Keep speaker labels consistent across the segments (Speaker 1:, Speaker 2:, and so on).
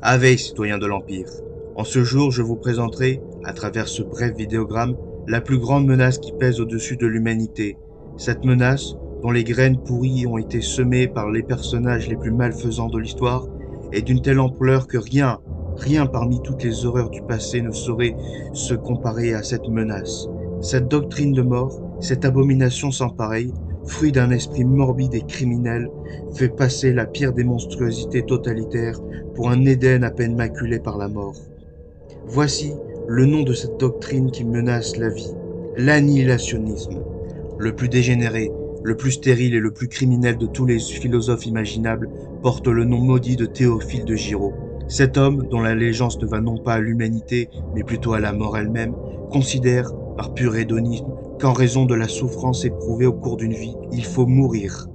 Speaker 1: Ave, citoyens de l'Empire. En ce jour, je vous présenterai, à travers ce bref vidéogramme, la plus grande menace qui pèse au-dessus de l'humanité. Cette menace, dont les graines pourries ont été semées par les personnages les plus malfaisants de l'histoire, est d'une telle ampleur que rien parmi toutes les horreurs du passé ne saurait se comparer à cette menace. Cette doctrine de mort, cette abomination sans pareille, fruit d'un esprit morbide et criminel, fait passer la pire des monstruosités totalitaires pour un Éden à peine maculé par la mort. Voici le nom de cette doctrine qui menace la vie, l'annihilationnisme. Le plus dégénéré, le plus stérile et le plus criminel de tous les philosophes imaginables porte le nom maudit de Théophile de Giraud. Cet homme, dont l'allégeance ne va non pas à l'humanité, mais plutôt à la mort elle-même, considère, par pur hédonisme, qu'en raison de la souffrance éprouvée au cours d'une vie, il faut mourir.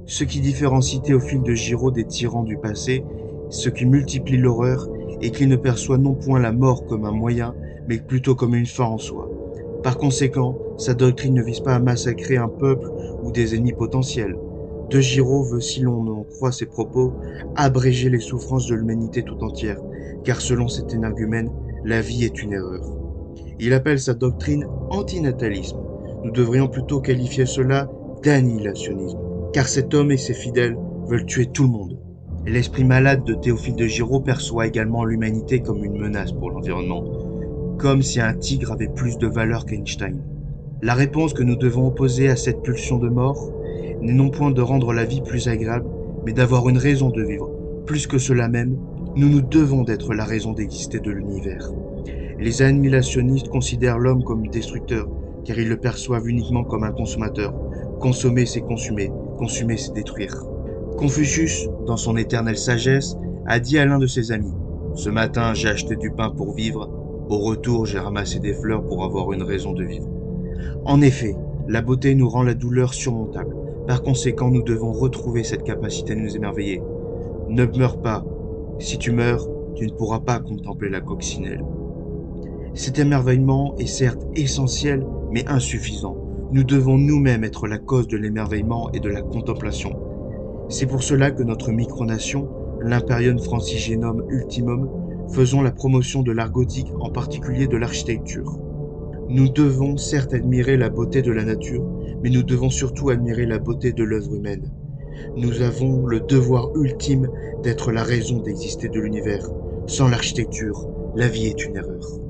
Speaker 1: Ce qui différencie Théophile de Giraud des tyrans du passé, ce qui multiplie l'horreur, est qu'il ne perçoit non point la mort comme un moyen, mais plutôt comme une fin en soi. Par conséquent, sa doctrine ne vise pas à massacrer un peuple ou des ennemis potentiels. De Giraud veut, si l'on en croit ses propos, abréger les souffrances de l'humanité tout entière, car selon cet énergumène, la vie est une erreur. Il appelle sa doctrine antinatalisme. Nous devrions plutôt qualifier cela d'annihilationnisme, car cet homme et ses fidèles veulent tuer tout le monde. L'esprit malade de Théophile de Giraud perçoit également l'humanité comme une menace pour l'environnement, comme si un tigre avait plus de valeur qu'Einstein. La réponse que nous devons opposer à cette pulsion de mort n'est non point de rendre la vie plus agréable, mais d'avoir une raison de vivre. Plus que cela même, nous devons d'être la raison d'exister de l'univers. Les annihilationnistes considèrent l'homme comme destructeur, car ils le perçoivent uniquement comme un consommateur. Consommer, c'est consumer c'est détruire. Confucius, dans son éternelle sagesse, a dit à l'un de ses amis « Ce matin, j'ai acheté du pain pour vivre, au retour, j'ai ramassé des fleurs pour avoir une raison de vivre. » En effet, la beauté nous rend la douleur surmontable. Par conséquent, nous devons retrouver cette capacité à nous émerveiller. Ne meurs pas. Si tu meurs, tu ne pourras pas contempler la coccinelle. Cet émerveillement est certes essentiel, mais insuffisant. Nous devons nous-mêmes être la cause de l'émerveillement et de la contemplation. C'est pour cela que notre micronation, l'Imperium Francigenum Ultimum, faisons la promotion de l'art gothique, en particulier de l'architecture. Nous devons certes admirer la beauté de la nature, mais nous devons surtout admirer la beauté de l'œuvre humaine. Nous avons le devoir ultime d'être la raison d'exister de l'univers. Sans l'architecture, la vie est une erreur.